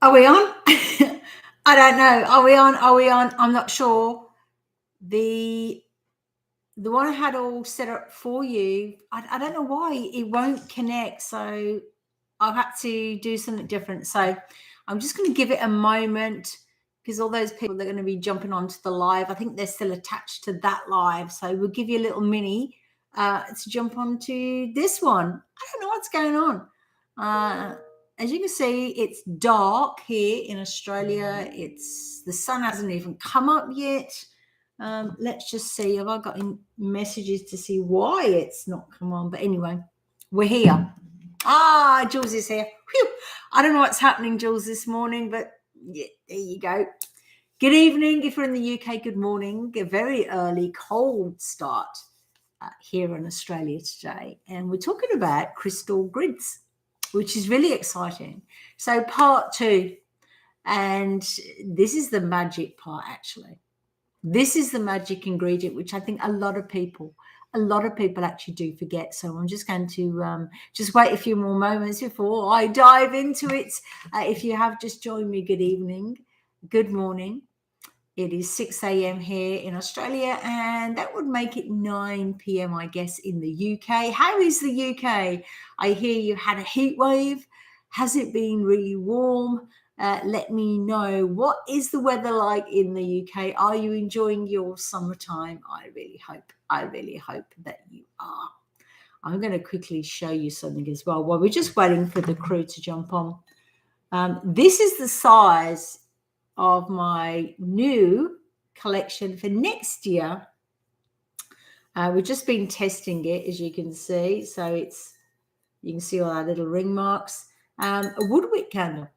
Are we on? I don't know. Are we on? Are we on? I'm not sure. The the one I had all set up for you, I don't know why it won't connect. So I've had to do something different. So I'm just going to give it a moment because all those people that are going to be jumping onto the live, I think they're still attached to that live. So we'll give you a little mini to jump onto this one. I don't know what's going on. As you can see, it's dark here in Australia. It's the sun hasn't even come up yet. Let's just see. Have I got messages to see why it's not come on? But anyway, we're here. Jules is here. Whew. I don't know what's happening, Jules, this morning, but yeah, there you go. Good evening. If you're in the UK, good morning. A very early, cold start here in Australia today. And we're talking about crystal grids, which is really exciting. So, part two, and this is the magic part, actually. This is the magic ingredient, which I think a lot of people actually do forget. So I'm just going to just wait a few more moments before I dive into it. If you have just joined me, good evening, good morning. It is 6 a.m. here in Australia, and that would make it 9 p.m., I guess, in the UK. How is the UK? I hear you had a heat wave. Has it been really warm? Let me know. What is the weather like in the UK? Are you enjoying your summertime? I really hope that you are. I'm going to quickly show you something as well while we're just waiting for the crew to jump on. This is the size of my new collection for next year. We've just been testing it, as you can see. So you can see all our little ring marks. A woodwick candle.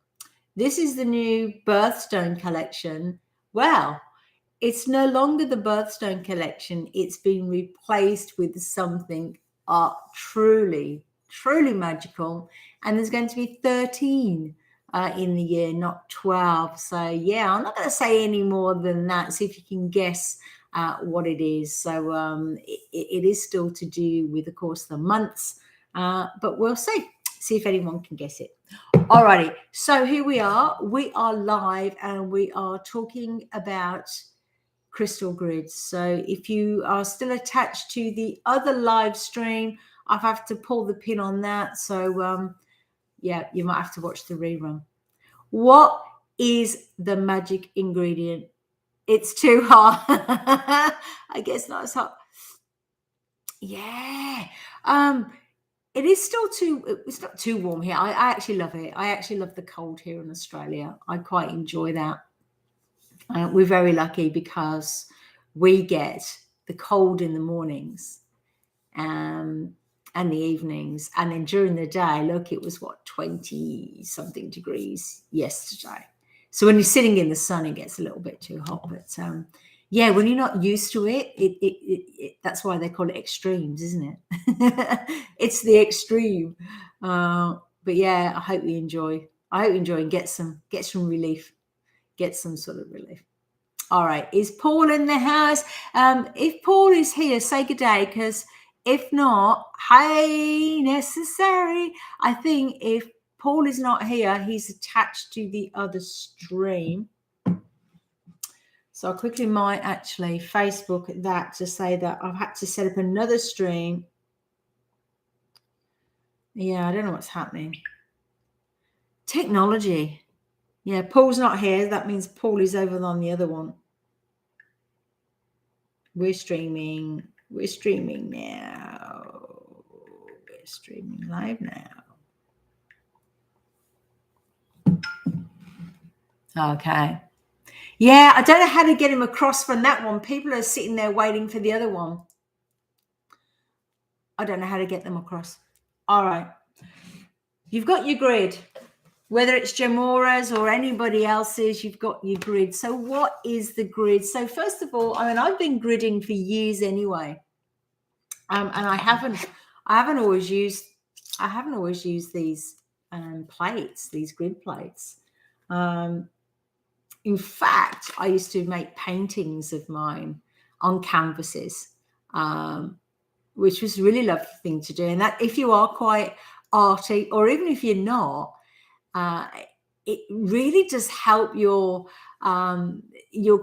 This is the new birthstone collection. Well, it's no longer the birthstone collection. It's been replaced with something truly, truly magical. And there's going to be 13 in the year, not 12. So, yeah, I'm not going to say any more than that. See if you can guess what it is. So, it is still to do with, of course, the months, but we'll see. See if anyone can guess it. Alrighty, so here we are. We are live and we are talking about crystal grids. So if you are still attached to the other live stream, I have to pull the pin on that. So yeah, you might have to watch the rerun. What is the magic ingredient? It's too hot. I guess not as hot. Yeah. It is still it's not too warm here. I actually love it. I actually love the cold here in Australia. I quite enjoy that. We're very lucky because we get the cold in the mornings and the evenings. And then during the day, look, it was what, 20 something degrees yesterday. So when you're sitting in the sun, it gets a little bit too hot. But yeah, when you're not used to it, that's why they call it extremes, isn't it? It's the extreme. But yeah, I hope you enjoy. I hope you enjoy and get some relief. Get some sort of relief. All right. Is Paul in the house? If Paul is here, say good day, because if not, hey, necessary. I think if Paul is not here, he's attached to the other stream. So I quickly might actually Facebook that to say that I've had to set up another stream. Yeah, I don't know what's happening. Technology. Yeah, Paul's not here. That means Paul is over on the other one. We're streaming. We're streaming now. We're streaming live now. Okay. Yeah, I don't know how to get him across from that one. People are sitting there waiting for the other one. I don't know how to get them across. All right. You've got your grid. Whether it's Jamora's or anybody else's, you've got your grid. So what is the grid? So first of all, I mean, I've been gridding for years anyway. And I haven't always used these plates, these grid plates. In fact, I used to make paintings of mine on canvases, which was a really lovely thing to do. And that if you are quite arty, or even if you're not, it really does help your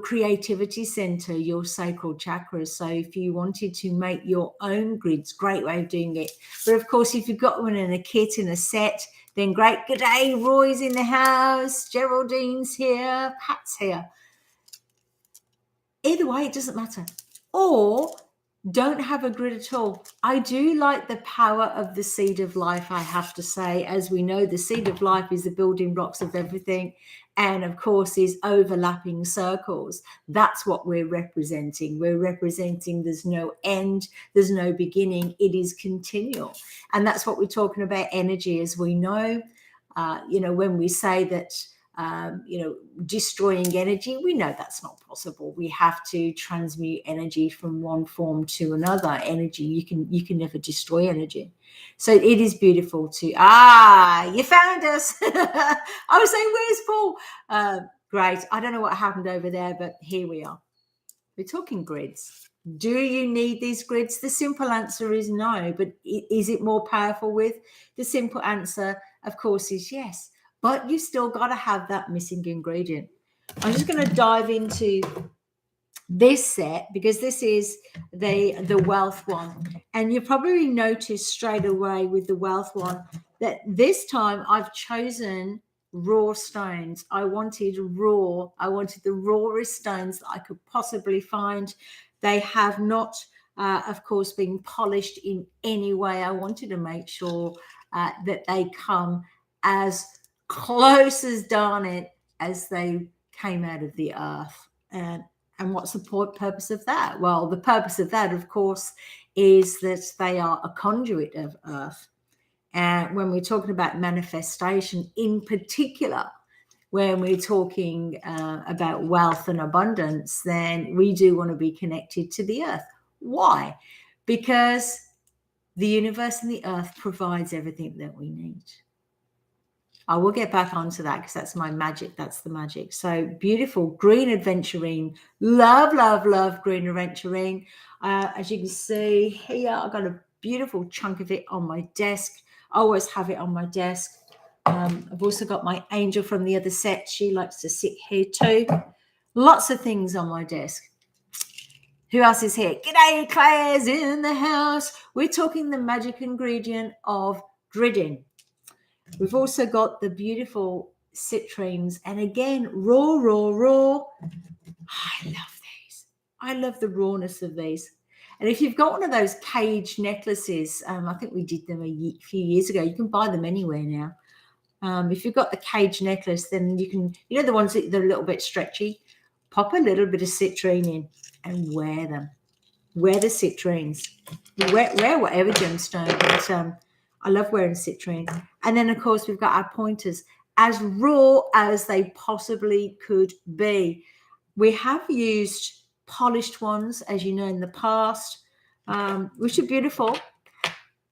creativity center, your sacral chakras. So if you wanted to make your own grids, great way of doing it. But of course, if you've got one in a kit, in a set, then great. Good day, Roy's in the house, Geraldine's here, Pat's here. Either way, it doesn't matter. Or don't have a grid at all. I do like the power of the seed of life, I have to say. As we know, the seed of life is the building blocks of everything, and of course is overlapping circles. That's what we're representing. We're representing there's no end, there's no beginning, it is continual. And that's what we're talking about energy. As we know, when we say that destroying energy, we know that's not possible. We have to transmute energy from one form to another. Energy, you can never destroy energy. So it is beautiful to you found us. I was saying, where's Paul? Great. I don't know what happened over there, but here we are. We're talking grids. Do you need these grids? The simple answer is no, but is it more powerful with? The simple answer, of course, is yes. But you still got to have that missing ingredient. I'm just going to dive into this set because this is the wealth one. And you probably noticed straight away with the wealth one that this time I've chosen raw stones. I wanted the rawest stones that I could possibly find. They have not, of course, been polished in any way. I wanted to make sure that they come as close as darn it as they came out of the earth. And what's the purpose of that? Well, the purpose of that, of course, is that they are a conduit of earth. And when we're talking about manifestation in particular, when we're talking about wealth and abundance, then we do want to be connected to the earth. Why? Because the universe and the earth provides everything that we need. I will get back onto that because that's my magic. That's the magic. So beautiful green aventurine. Love, love, love green aventurine. As you can see here, I've got a beautiful chunk of it on my desk. I always have it on my desk. I've also got my angel from the other set. She likes to sit here too. Lots of things on my desk. Who else is here? G'day, Claire's in the house. We're talking the magic ingredient of gridding. We've also got the beautiful citrines. And again, raw. I love these. I love the rawness of these. And if you've got one of those cage necklaces, I think we did them a few years ago. You can buy them anywhere now. If you've got the cage necklace, then you can, the ones that are a little bit stretchy, pop a little bit of citrine in and wear them. Wear the citrines. Wear whatever gemstone. But, I love wearing citrine. And then, of course, we've got our pointers, as raw as they possibly could be. We have used polished ones, as you know, in the past, which are beautiful.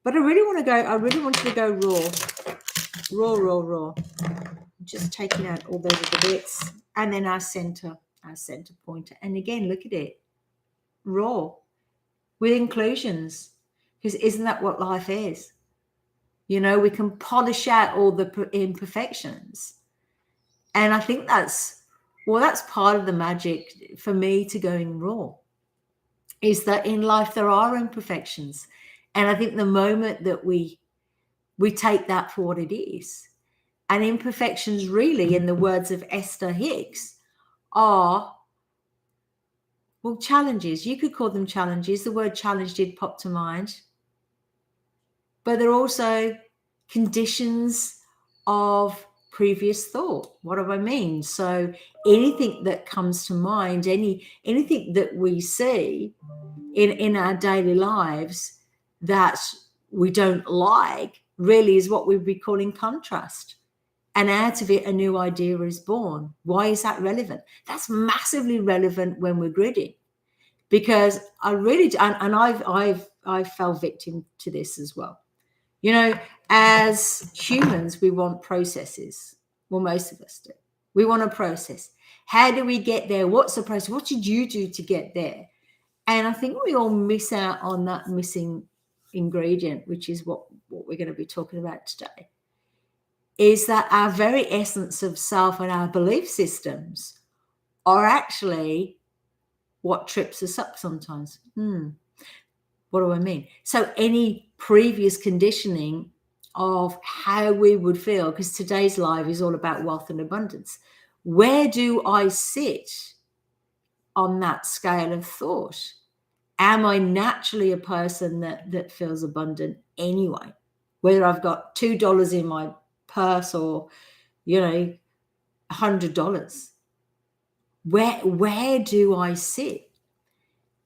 But I really wanted to go raw. Just taking out all those little bits. And then our center pointer. And again, look at it. Raw. With inclusions. Because isn't that what life is? We can polish out all the imperfections. And I think that's part of the magic for me to going raw, is that in life there are imperfections. And I think the moment that we take that for what it is, and imperfections really, in the words of Esther Hicks, are, well, challenges. You could call them challenges. The word challenge did pop to mind. But they're also conditions of previous thought. What do I mean? So anything that comes to mind, anything that we see in our daily lives that we don't like, really is what we'd be calling contrast. And out of it, a new idea is born. Why is that relevant? That's massively relevant when we're gridding, because I really, and I've fell victim to this as well. As humans, we want processes. Well, most of us do. We want a process. How do we get there? What's the process? What did you do to get there? And I think we all miss out on that missing ingredient, which is what we're going to be talking about today. is that our very essence of self and our belief systems are actually what trips us up sometimes. What do I mean? So any previous conditioning of how we would feel, because today's live is all about wealth and abundance. Where do I sit on that scale of thought? Am I naturally a person that feels abundant anyway? Whether I've got $2 in my purse or, $100. Where do I sit?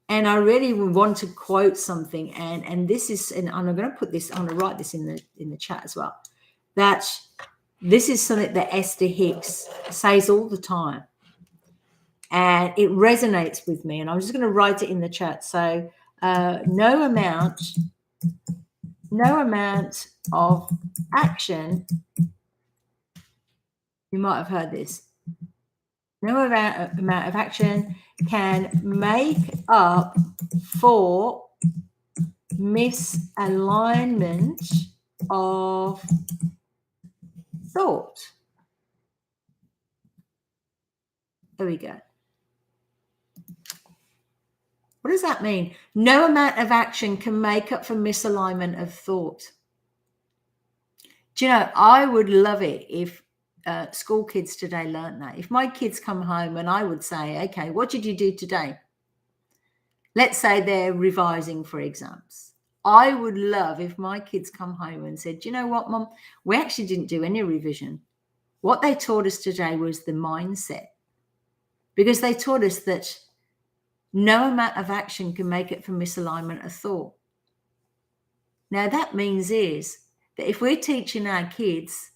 And I really want to quote something, and this is, and I'm going to put this, I'm going to write this in the chat as well, that this is something that Esther Hicks says all the time, and it resonates with me, and I'm just going to write it in the chat. So no amount of action, you might have heard this, no amount of action can make up for misalignment of thought. There we go. What does that mean? No amount of action can make up for misalignment of thought. Do you know, I would love it if school kids today learned that. If my kids come home and I would say, okay, what did you do today? Let's say they're revising for exams. I would love if my kids come home and said, you know what, Mum, we actually didn't do any revision. What they taught us today was the mindset, because they taught us that no amount of action can make it for misalignment of thought. Now, that means is that if we're teaching our kids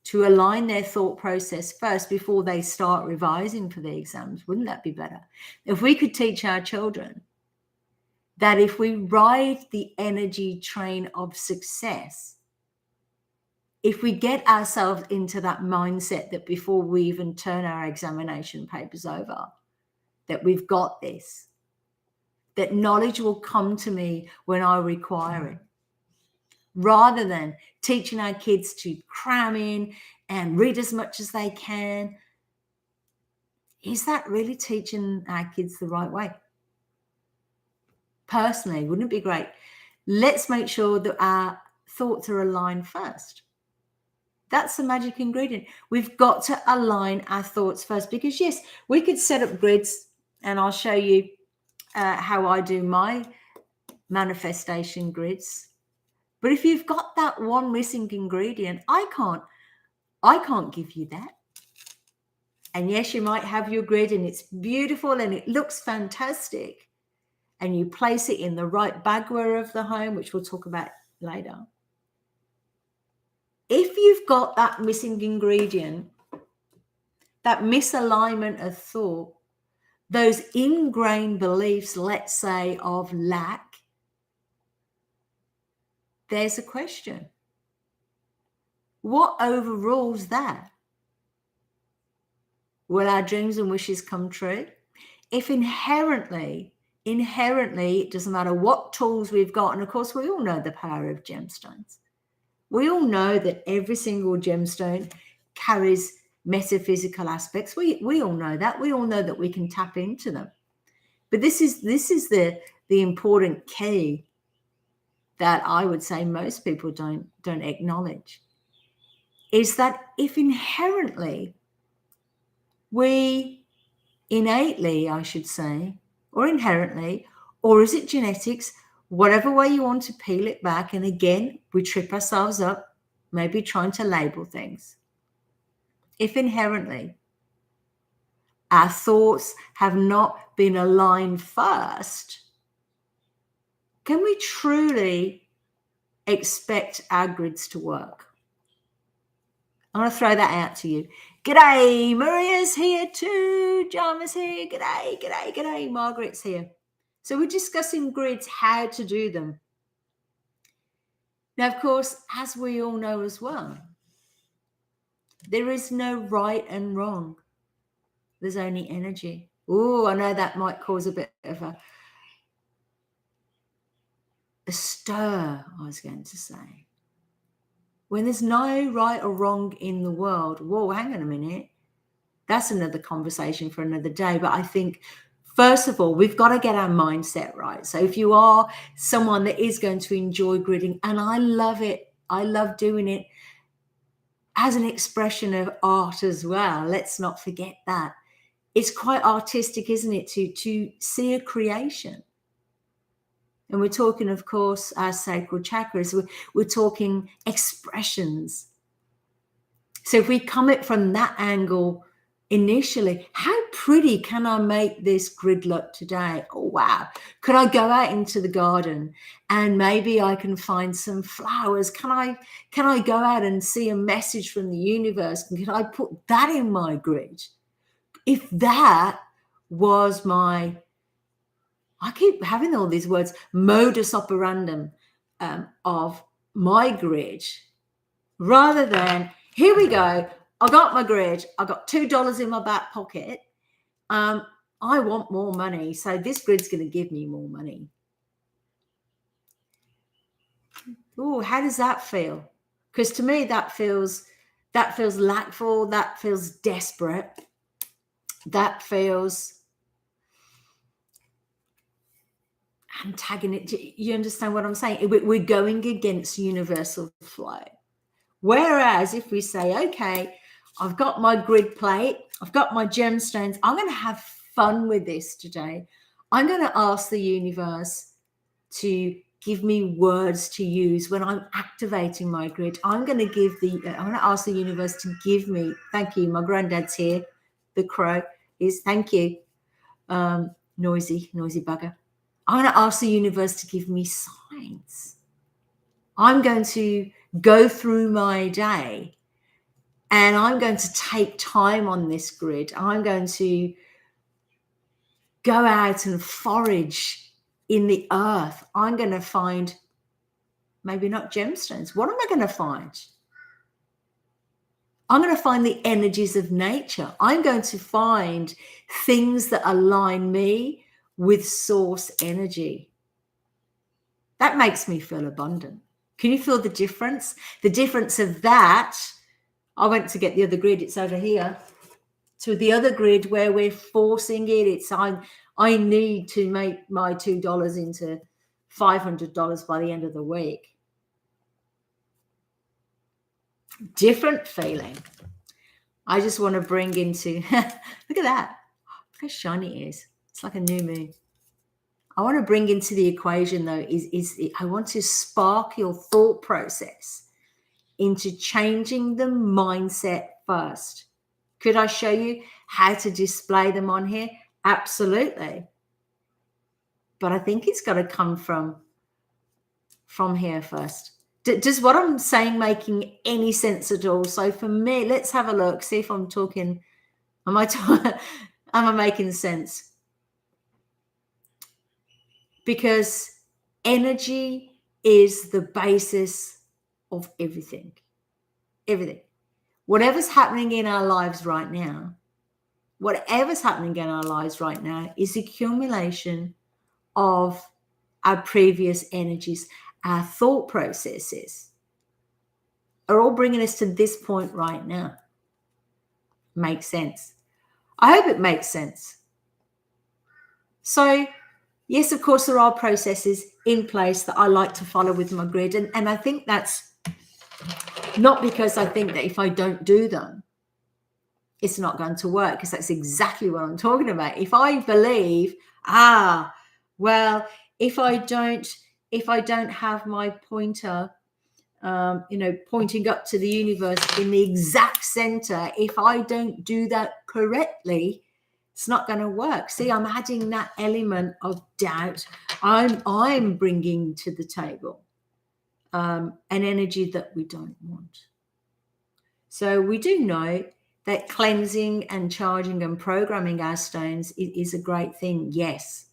to align their thought process first before they start revising for the exams, wouldn't that be better? If we could teach our children that if we ride the energy train of success, if we get ourselves into that mindset that before we even turn our examination papers over, that we've got this, that knowledge will come to me when I require it, rather than teaching our kids to cram in and read as much as they can. Is that really teaching our kids the right way? Personally, wouldn't it be great? Let's make sure that our thoughts are aligned first. That's the magic ingredient. We've got to align our thoughts first, because yes, we could set up grids, and I'll show you how I do my manifestation grids. But if you've got that one missing ingredient, I can't give you that. And yes, you might have your grid and it's beautiful and it looks fantastic, and you place it in the right bagware of the home, which we'll talk about later. If you've got that missing ingredient, that misalignment of thought, those ingrained beliefs, let's say, of lack, there's a question. What overrules that? Will our dreams and wishes come true? If inherently, it doesn't matter what tools we've got, and of course, we all know the power of gemstones. We all know that every single gemstone carries metaphysical aspects. We all know that. We all know that we can tap into them. But this is the important key that I would say most people don't acknowledge, is that if inherently we innately, I should say, or inherently, or is it genetics, whatever way you want to peel it back, and again, we trip ourselves up, maybe trying to label things. If inherently our thoughts have not been aligned first, can we truly expect our grids to work? I'm going to throw that out to you. G'day, Maria's here too. Jama's here. G'day. Margaret's here. So we're discussing grids, how to do them. Now, of course, as we all know as well, there is no right and wrong. There's only energy. Oh, I know that might cause a bit of a stir, I was going to say. when there's no right or wrong in the world. Whoa, hang on a minute. That's another conversation for another day. But I think, first of all, we've got to get our mindset right. So if you are someone that is going to enjoy gridding, and I love it, I love doing it as an expression of art as well. Let's not forget that. It's quite artistic, isn't it, to see a creation. And we're talking, of course, our sacral chakras. We're talking expressions. So if we come it from that angle initially, how pretty can I make this grid look today? Oh, wow. Could I go out into the garden and maybe I can find some flowers? Can I go out and see a message from the universe? And can I put that in my grid? If that was my, I keep having all these words, modus operandum of my grid, rather than, here we go, I got my grid, I got $2 in my back pocket, I want more money, so this grid's going to give me more money. Oh, how does that feel? Because to me, that feels lackful, that feels desperate, that feels antagonistic. You understand what I'm saying? We're going against universal flow. Whereas if we say, okay, I've got my grid plate, I've got my gemstones, I'm going to have fun with this today. I'm going to ask the universe to give me words to use when I'm activating my grid. I'm going to ask the universe to give me, thank you, my granddad's here, the crow is, thank you, noisy bugger. I'm going to ask the universe to give me signs. I'm going to go through my day and I'm going to take time on this grid. I'm going to go out and forage in the earth. I'm going to find, maybe not gemstones. What am I going to find? I'm going to find the energies of nature. I'm going to find things that align me with source energy. That makes me feel abundant. Can you feel the difference? The difference of that, I went to get the other grid, it's over here, to the other grid where we're forcing it. It's I need to make my $2 into $500 by the end of the week. Different feeling. I just want to bring into, look at that. Look how shiny it is. It's like a new moon. I want to bring into the equation, though, is I want to spark your thought process into changing the mindset first. Could I show you how to display them on here? Absolutely. But I think it's got to come from here first. Does what I'm saying making any sense at all? So for me, let's have a look, see if I'm talking, am I making sense? Because energy is the basis of everything. Everything. Whatever's happening in our lives right now, is accumulation of our previous energies. Our thought processes are all bringing us to this point right now. Makes sense. I hope it makes sense. So, yes, of course, there are processes in place that I like to follow with my grid. And I think that's not because I think that if I don't do them, it's not going to work, because that's exactly what I'm talking about. If I believe, well, if I don't have my pointer, pointing up to the universe in the exact center, if I don't do that correctly, it's not going to work. See, I'm adding that element of doubt. I'm bringing to the table an energy that we don't want. So we do know that cleansing and charging and programming our stones is a great thing. Yes.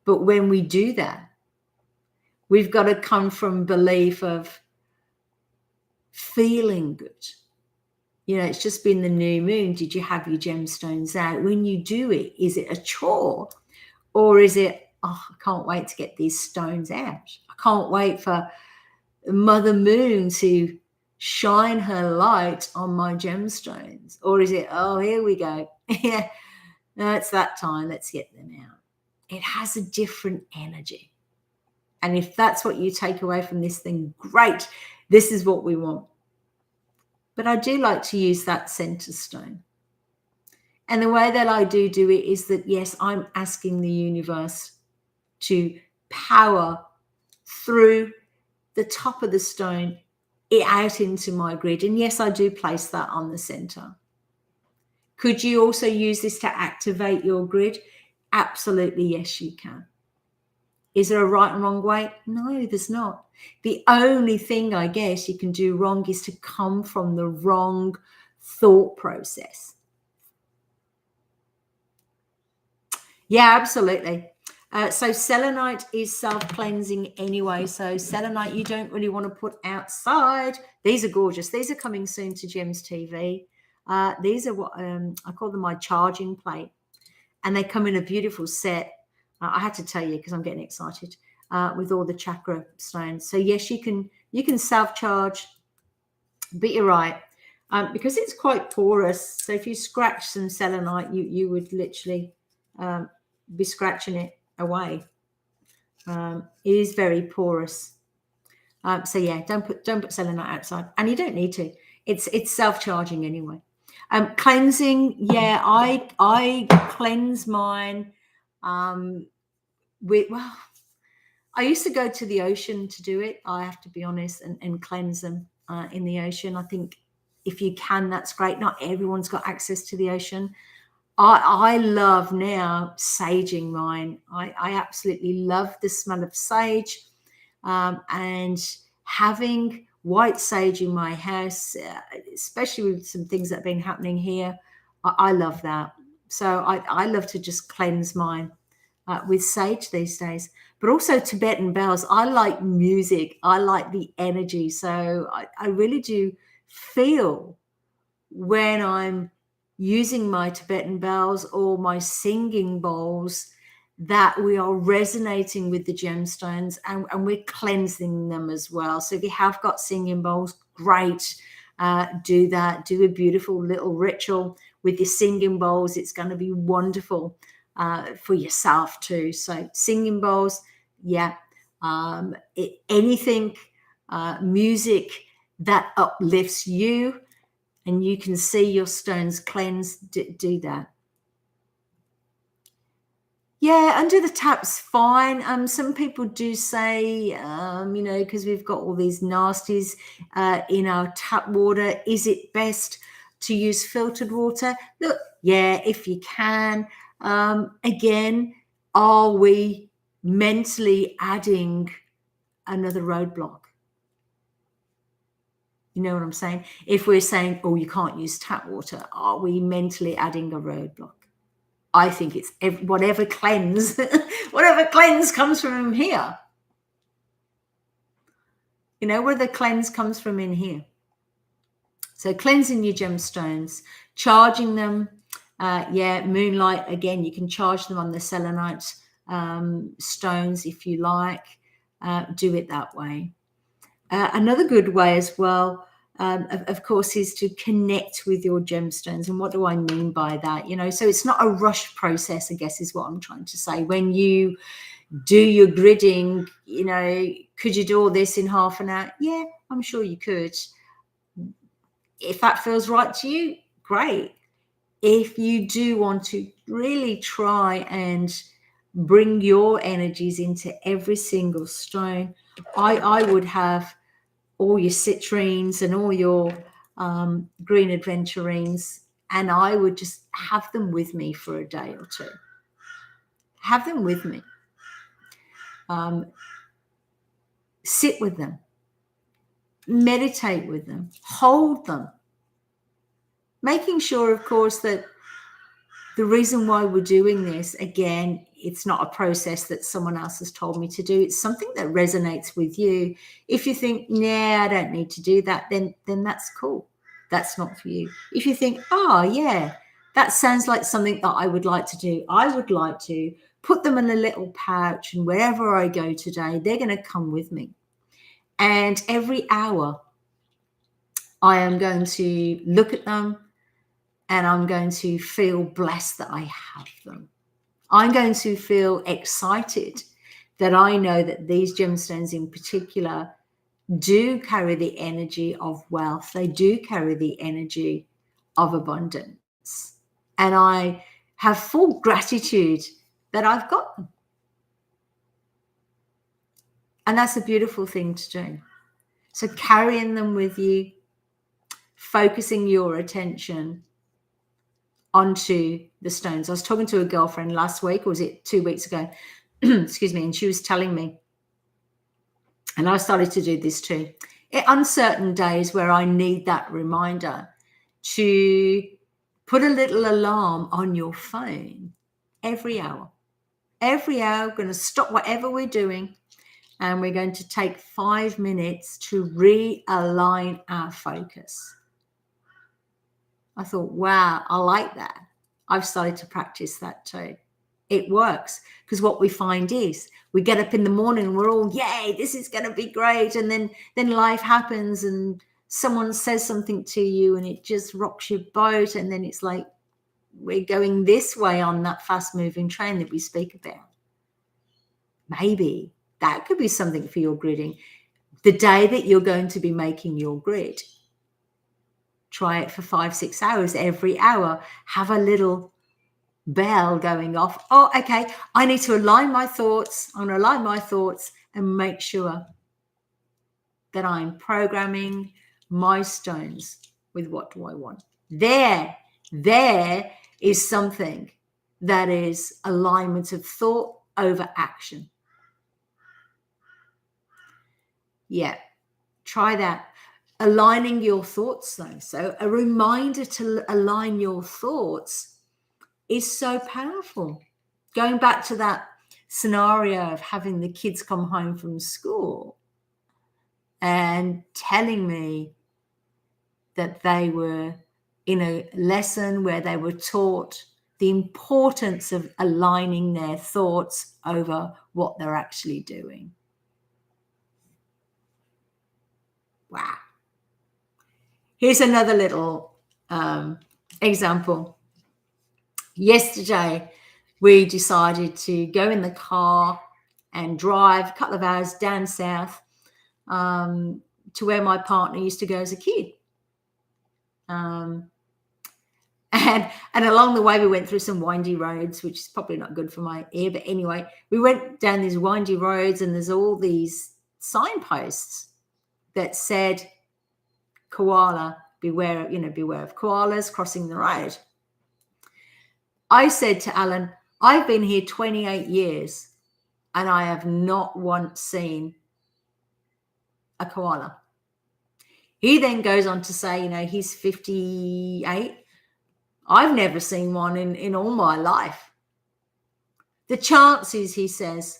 But when we do that, we've got to come from belief of feeling good. It's just been the new moon. Did you have your gemstones out? When you do it, is it a chore? Or is it, I can't wait to get these stones out. I can't wait for Mother Moon to shine her light on my gemstones? Or is it, oh, here we go. Yeah, no, it's that time. Let's get them out. It has a different energy. And if that's what you take away from this thing, great. This is what we want. But I do like to use that center stone. And the way that I do it is that, yes, I'm asking the universe to power through the top of the stone it out into my grid. And yes, I do place that on the center. Could you also use this to activate your grid? Absolutely, yes, you can. Is there a right and wrong way? No, there's not. The only thing I guess you can do wrong is to come from the wrong thought process. Yeah, absolutely. So selenite is self-cleansing anyway. So selenite you don't really want to put outside. These are gorgeous. These are coming soon to Gems TV. These are what I call them my charging plate. And they come in a beautiful set. I had to tell you because I'm getting excited with all the chakra stones. So yes, you can self-charge, but you're right. Because it's quite porous. So if you scratch some selenite, you would literally be scratching it away. It is very porous. So yeah, don't put selenite outside, and you don't need to. It's self-charging anyway. Cleansing, yeah, I cleanse mine with, well, I used to go to the ocean to do it. I have to be honest, and cleanse them in the ocean. I think if you can, that's great. Not everyone's got access to the ocean. I love now saging mine. I absolutely love the smell of sage, and having white sage in my house, especially with some things that have been happening here. I love that. So I love to just cleanse mine with sage these days, but also Tibetan bells. I like music. I like the energy. So I really do feel when I'm using my Tibetan bells or my singing bowls that we are resonating with the gemstones, and we're cleansing them as well. So if you have got singing bowls, great. Do that. Do a beautiful little ritual with your singing bowls. It's going to be wonderful for yourself too. So singing bowls, yeah. Anything, music that uplifts you, and you can see your stones cleansed, do that. Yeah, under the tap's fine. Some people do say, because we've got all these nasties in our tap water, is it best to use filtered water? Look, yeah, if you can. Again, are we mentally adding another roadblock? You know what I'm saying? If we're saying, oh, you can't use tap water, are we mentally adding a roadblock? I think it's whatever cleanse, whatever cleanse comes from here. Where the cleanse comes from in here. So cleansing your gemstones, charging them. Moonlight, again, you can charge them on the selenite stones if you like. Do it that way. Another good way as well, of course, is to connect with your gemstones. And what do I mean by that? So it's not a rush process, I guess, is what I'm trying to say. When you do your gridding, could you do all this in half an hour? Yeah, I'm sure you could. If that feels right to you, great. If you do want to really try and bring your energies into every single stone, I would have all your citrines and all your green aventurines, and I would just have them with me for a day or two. Have them with me. Sit with them. Meditate with them. Hold them. Making sure, of course, that the reason why we're doing this, again, it's not a process that someone else has told me to do. It's something that resonates with you. If you think, nah, I don't need to do that, then that's cool. That's not for you. If you think, oh, yeah, that sounds like something that I would like to do, I would like to put them in a little pouch, and wherever I go today, they're going to come with me. And every hour, I am going to look at them and I'm going to feel blessed that I have them. I'm going to feel excited that I know that these gemstones in particular do carry the energy of wealth. They do carry the energy of abundance. And I have full gratitude that I've got them. And that's a beautiful thing to do. So carrying them with you, focusing your attention onto the stones. I was talking to a girlfriend last week, or was it 2 weeks ago? Excuse me. And she was telling me, and I started to do this too, on certain days where I need that reminder to put a little alarm on your phone every hour. Every hour, we're going to stop whatever we're doing and we're going to take 5 minutes to realign our focus. I thought, wow, I like that. I've started to practice that too. It works, because what we find is we get up in the morning and we're all, yay, this is going to be great. And then life happens and someone says something to you and it just rocks your boat. And then it's like we're going this way on that fast moving train that we speak about. Maybe that could be something for your gridding. The day that you're going to be making your grid, try it for 5-6 hours. Every hour, have a little bell going off. Oh, okay, I need to align my thoughts. I'm going to align my thoughts and make sure that I'm programming my stones with what do I want. There is something that is alignment of thought over action. Yeah, try that. Aligning your thoughts though. So a reminder to align your thoughts is so powerful. Going back to that scenario of having the kids come home from school and telling me that they were in a lesson where they were taught the importance of aligning their thoughts over what they're actually doing. Wow. Here's another little example. Yesterday, we decided to go in the car and drive a couple of hours down south to where my partner used to go as a kid. And along the way, we went through some windy roads, which is probably not good for my ear. But anyway, we went down these windy roads and there's all these signposts that said, koala, beware of koalas crossing the road. I said to Alan, I've been here 28 years and I have not once seen a koala. He then goes on to say, he's 58. I've never seen one in all my life. The chances, he says,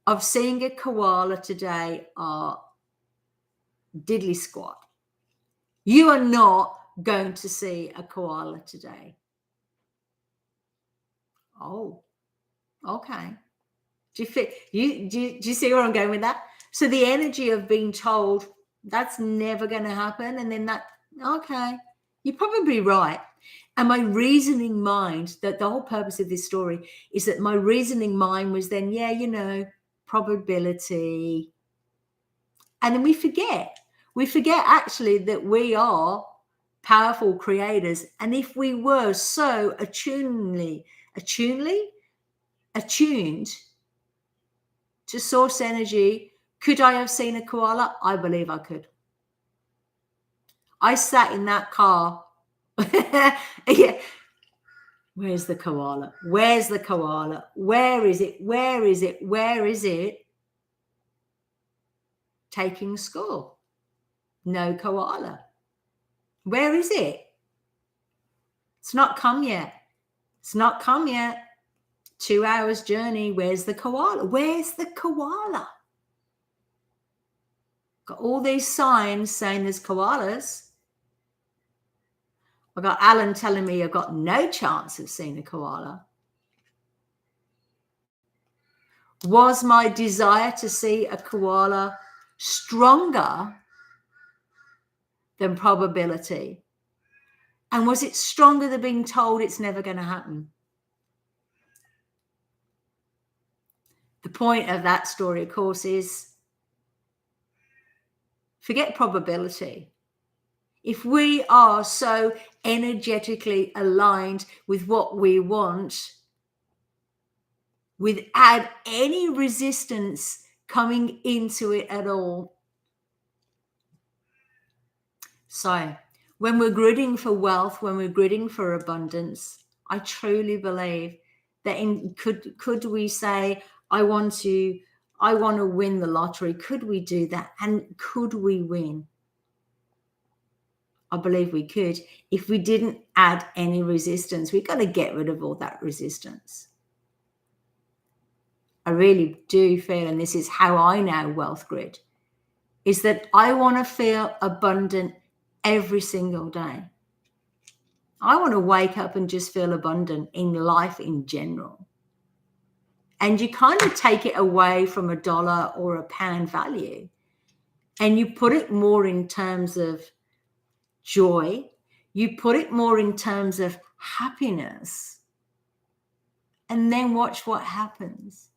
of seeing a koala today are diddly squat. You are not going to see a koala today. Oh, okay. Do you see where I'm going with that? So the energy of being told that's never going to happen, and then okay, you're probably right. And my reasoning mind, that the whole purpose of this story is that my reasoning mind was then, probability. And then we forget actually that we are powerful creators. And if we were so attuned to source energy, could I have seen a koala? I believe I could. I sat in that car. Yeah. Where's the koala? Where's the koala? Where is it? Where is it? Where is it? Taking school. No koala. Where is it? It's not come yet. It's not come yet. 2 hours journey. Where's the koala? Where's the koala? Got all these signs saying there's koalas. I got Alan telling me I've got no chance of seeing a koala. Was my desire to see a koala stronger than probability? And was it stronger than being told it's never going to happen? The point of that story, of course, is forget probability. If we are so energetically aligned with what we want, without any resistance coming into it at all. So when we're gridding for wealth, when we're gridding for abundance, I truly believe that could we say, I want to win the lottery. Could we do that? And could we win? I believe we could. If we didn't add any resistance, we've got to get rid of all that resistance. I really do feel, and this is how I now wealth grid, is that I want to feel abundant every single day. I want to wake up and just feel abundant in life in general. And you kind of take it away from a dollar or a pound value, and you put it more in terms of joy. You put it more in terms of happiness. And then watch what happens.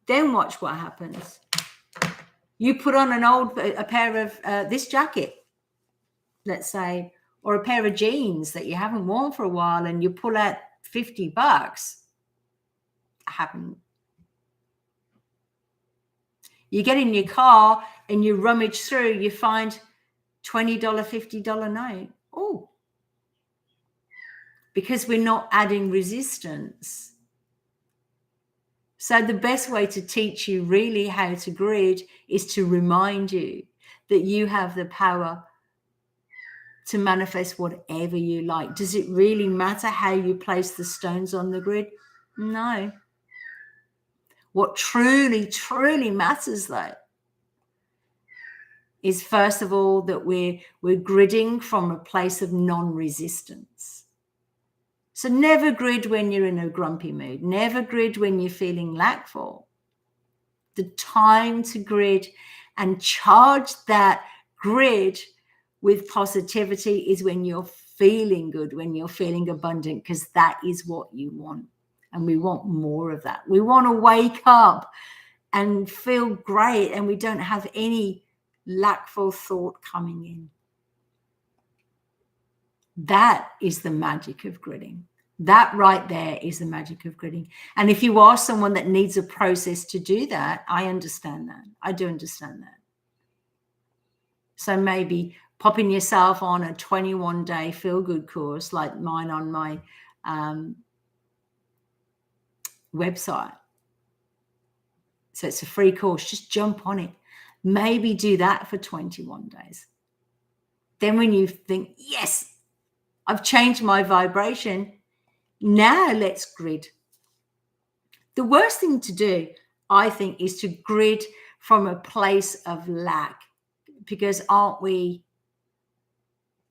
Then watch what happens. You put on a pair of this jacket, let's say, or a pair of jeans that you haven't worn for a while, and you pull out $50. Happened. You get in your car and you rummage through, you find $20, $50 note. Oh, because we're not adding resistance. So the best way to teach you really how to grid is to remind you that you have the power to manifest whatever you like. Does it really matter how you place the stones on the grid? No. What truly, truly matters, though, is first of all that we're gridding from a place of non-resistance. So never grid when you're in a grumpy mood. Never grid when you're feeling lackful. The time to grid and charge that grid with positivity is when you're feeling good, when you're feeling abundant, because that is what you want. And we want more of that. We want to wake up and feel great, and we don't have any lackful thought coming in. That is the magic of gridding. That right there is the magic of gridding. And if you are someone that needs a process to do that, I understand that. I do understand that. So maybe popping yourself on a 21-day feel-good course like mine on my website. So it's a free course. Just jump on it. Maybe do that for 21 days. Then when you think, yes, I've changed my vibration, now let's grid. The worst thing to do, I think, is to grid from a place of lack, because aren't we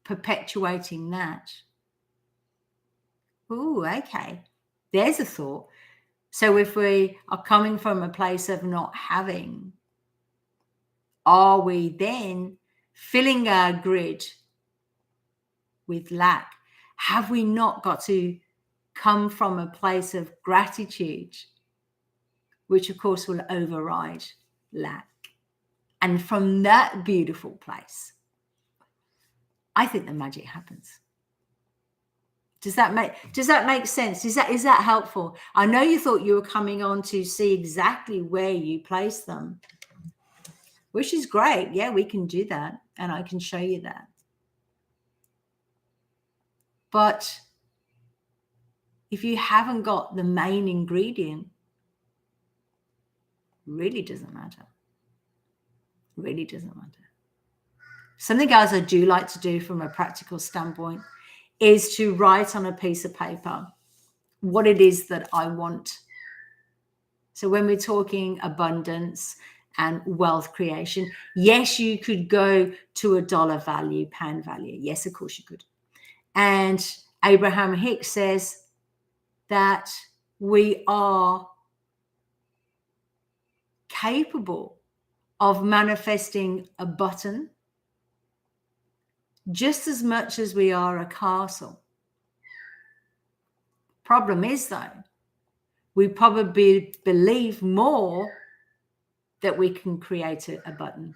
perpetuating that? Ooh, okay. There's a thought. So if we are coming from a place of not having, are we then filling our grid with lack? Have we not got to come from a place of gratitude, which of course will override lack? And from that beautiful place, I think the magic happens. Does that make sense? Is that helpful? I know you thought you were coming on to see exactly where you place them, which is great. Yeah, we can do that, and I can show you that. But if you haven't got the main ingredient, really doesn't matter. Really doesn't matter. Something else I do like to do from a practical standpoint is to write on a piece of paper what it is that I want. So when we're talking abundance and wealth creation, yes, you could go to a dollar value, pound value. Yes, of course you could. And Abraham Hicks says that we are capable of manifesting a button just as much as we are a castle. Problem is, though, we probably believe more that we can create a button.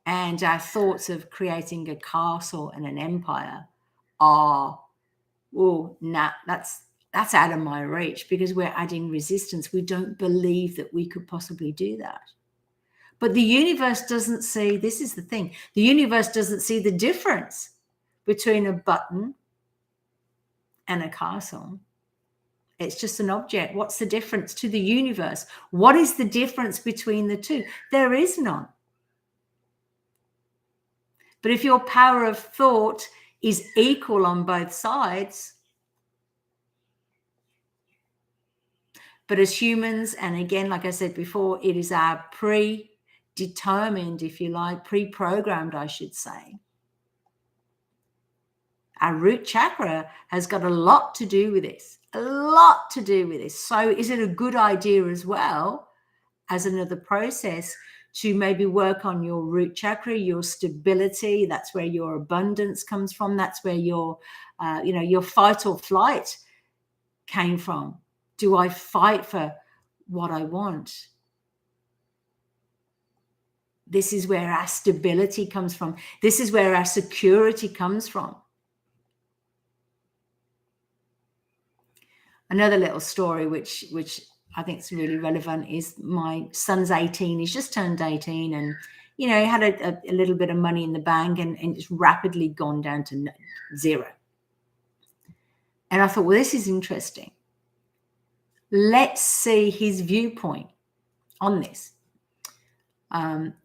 And our thoughts of creating a castle and an empire are, oh, nah, that's out of my reach, because we're adding resistance. We don't believe that we could possibly do that. But the universe doesn't see, this is the thing, the universe doesn't see the difference between a button and a castle. It's just an object. What's the difference to the universe? What is the difference between the two? There is none. But if your power of thought is equal on both sides, but as humans, and again, like I said before, it is our predetermined, if you like, pre-programmed, I should say. Our root chakra has got a lot to do with this, a lot to do with this. So is it a good idea as well as another process to maybe work on your root chakra, your stability? That's where your abundance comes from. That's where your, your fight or flight came from. Do I fight for what I want? This is where our stability comes from. This is where our security comes from. Another little story, which I think is really relevant, is my son's 18. He's just turned 18, and he had a little bit of money in the bank, and it's rapidly gone down to zero. And I thought, well, this is interesting. Let's see his viewpoint on this.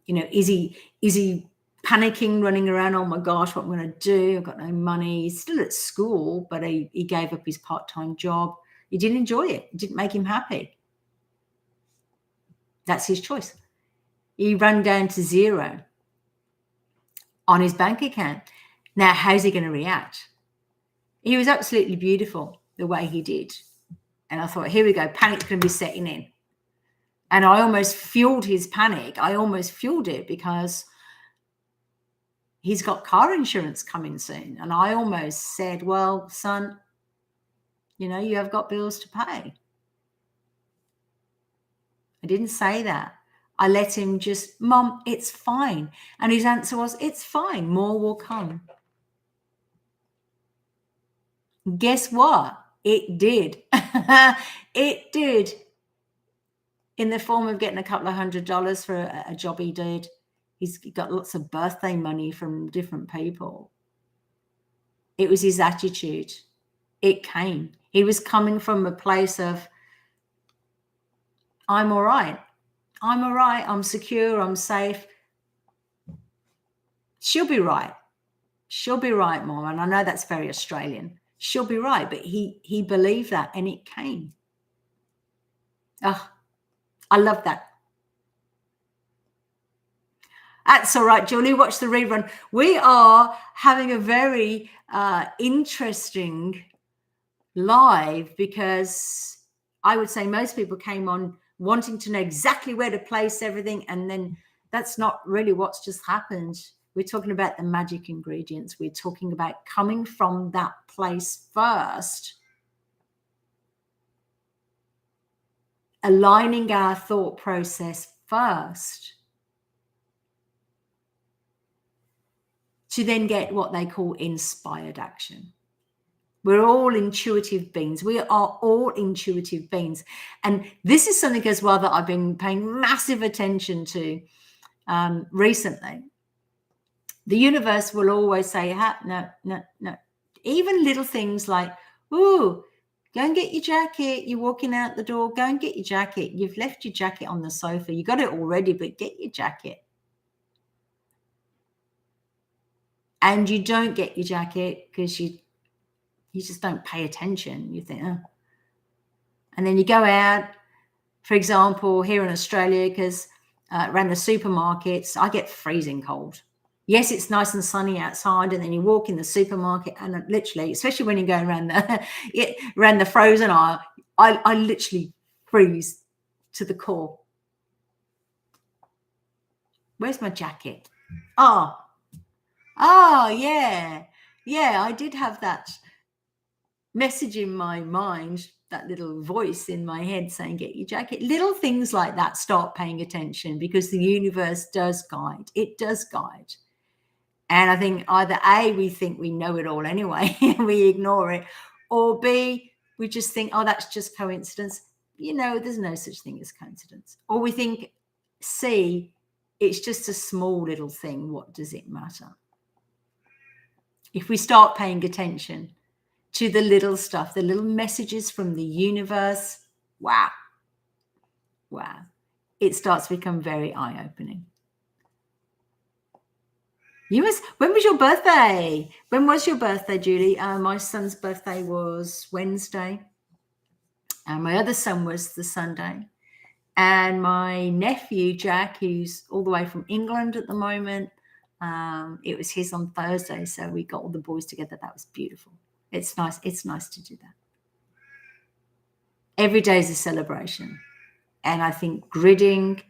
Is he panicking, running around? Oh my gosh, what am I going to do? I've got no money. He's still at school, but he gave up his part-time job. He didn't enjoy it. It didn't make him happy. That's his choice. He ran down to zero on his bank account. Now, how's he going to react? He was absolutely beautiful the way he did. And I thought, here we go, panic's going to be setting in. And I almost fueled his panic. I almost fueled it because he's got car insurance coming soon. And I almost said, well, son, you have got bills to pay. I didn't say that. I let him just, Mom, it's fine. And his answer was, it's fine. More will come. Guess what? It did. It did. In the form of getting a couple of $100 for a job he did. He's got lots of birthday money from different people. It was his attitude. It came. He was coming from a place of, I'm all right. I'm all right. I'm secure. I'm safe. She'll be right. She'll be right, Mom. And I know that's very Australian. She'll be right. But he believed that, and it came. Oh, I love that. That's all right, Julie. Watch the rerun. We are having a very interesting live, because I would say most people came on wanting to know exactly where to place everything, and then that's not really what's just happened. We're talking about the magic ingredients. We're talking about coming from that place first, aligning our thought process first, to then get what they call inspired action. We're all intuitive beings. We are all intuitive beings. And this is something as well that I've been paying massive attention to recently. The universe will always say, no. Even little things like, ooh, go and get your jacket. You're walking out the door. Go and get your jacket. You've left your jacket on the sofa. You got it already, but get your jacket. And you don't get your jacket because you just don't pay attention. You think, oh. And then you go out, for example, here in Australia, because around the supermarkets, I get freezing cold. Yes, it's nice and sunny outside, and then you walk in the supermarket, and literally, especially when you're going around the frozen aisle, I literally freeze to the core. Where's my jacket? Oh, yeah. Yeah, I did have that message in my mind, that little voice in my head saying, get your jacket. Little things like that, start paying attention, because the universe does guide. It does guide. And I think either A, we think we know it all anyway, and we ignore it, or B, we just think, oh, that's just coincidence. You know, there's no such thing as coincidence. Or we think, C, it's just a small little thing. What does it matter? If we start paying attention to the little stuff, the little messages from the universe, wow, it starts to become very eye-opening. When was your birthday? When was your birthday, Julie? My son's birthday was Wednesday. And my other son was the Sunday. And my nephew, Jack, who's all the way from England at the moment, it was his on Thursday. So we got all the boys together. That was beautiful. It's nice. It's nice to do that. Every day is a celebration. And I think gridding,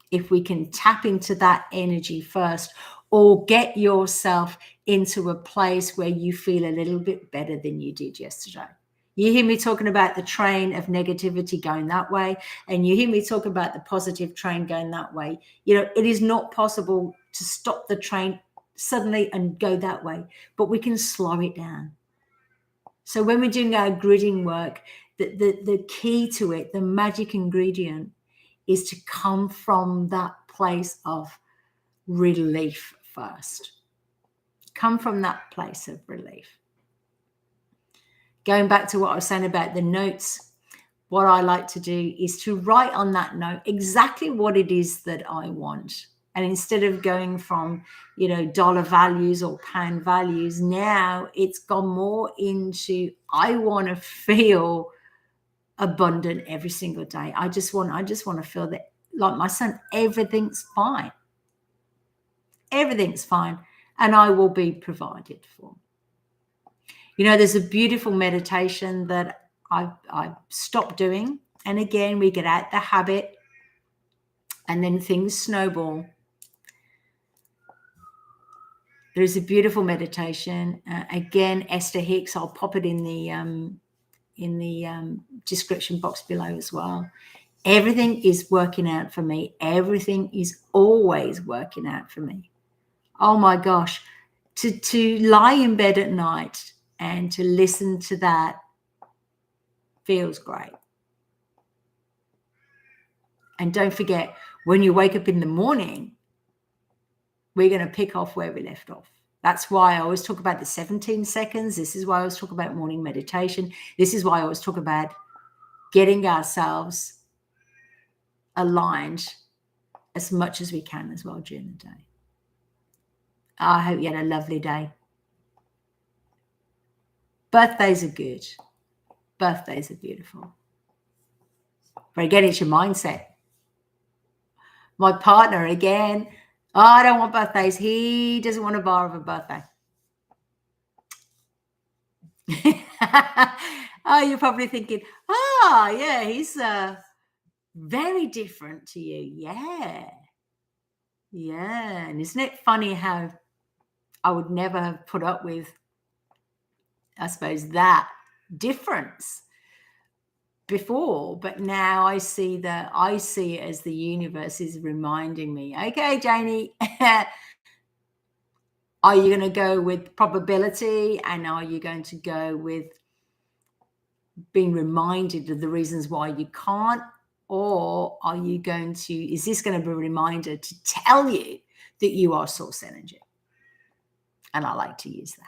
if we can tap into that energy first, or get yourself into a place where you feel a little bit better than you did yesterday. You hear me talking about the train of negativity going that way, and you hear me talk about the positive train going that way. You know, it is not possible to stop the train suddenly and go that way, but we can slow it down. So when we're doing our gridding work, the key to it, the magic ingredient, is to come from that place of relief first. Come from that place of relief. Going back to what I was saying about the notes, what I like to do is to write on that note exactly what it is that I want. And instead of going from, you know, dollar values or pound values, now it's gone more into, I want to feel abundant every single day. I just want to feel that, like my son, everything's fine. Everything's fine, and I will be provided for. You know, there's a beautiful meditation that I've stopped doing. And again, we get out the habit and then things snowball. There's a beautiful meditation. Again, Esther Hicks, I'll pop it in the description box below as well. Everything is working out for me. Everything is always working out for me. Oh my gosh, to lie in bed at night and to listen to that feels great. And don't forget, when you wake up in the morning, we're going to pick off where we left off. That's why I always talk about the 17 seconds. This is why I always talk about morning meditation. This is why I always talk about getting ourselves aligned as much as we can as well during the day. I hope you had a lovely day. Birthdays are good. Birthdays are beautiful. But again, it's your mindset. My partner, again, oh, I don't want birthdays. He doesn't want a bar of a birthday. Oh, you're probably thinking, oh, yeah, he's very different to you. Yeah. Yeah. And isn't it funny how I would never have put up with, I suppose, that difference before, but now I see it as the universe is reminding me, okay, Janie, are you going to go with probability, and are you going to go with being reminded of the reasons why you can't, or are you going to, is this going to be a reminder to tell you that you are source energy? And I like to use that.